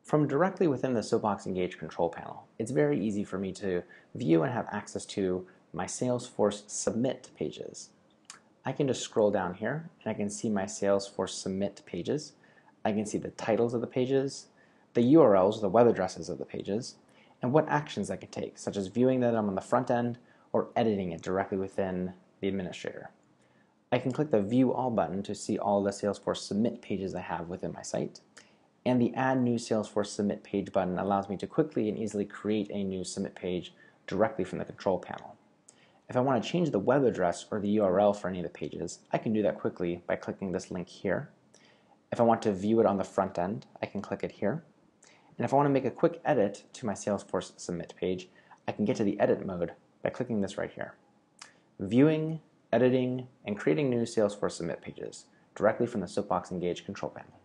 From directly within the Soapbox Engage control panel, it's very easy for me to view and have access to my Salesforce Submit pages. I can just scroll down here and I can see my Salesforce Submit pages. I can see the titles of the pages, the URLs, the web addresses of the pages, and what actions I can take, such as viewing them on the front end or editing it directly within the administrator. I can click the View All button to see all the Salesforce Submit pages I have within my site. And the Add New Salesforce Submit Page button allows me to quickly and easily create a new submit page directly from the control panel. If I want to change the web address or the URL for any of the pages, I can do that quickly by clicking this link here. If I want to view it on the front end, I can click it here. And if I want to make a quick edit to my Salesforce Submit page, I can get to the edit mode by clicking this right here. Viewing, editing, and creating new Salesforce Submit pages directly from the Soapbox Engage control panel.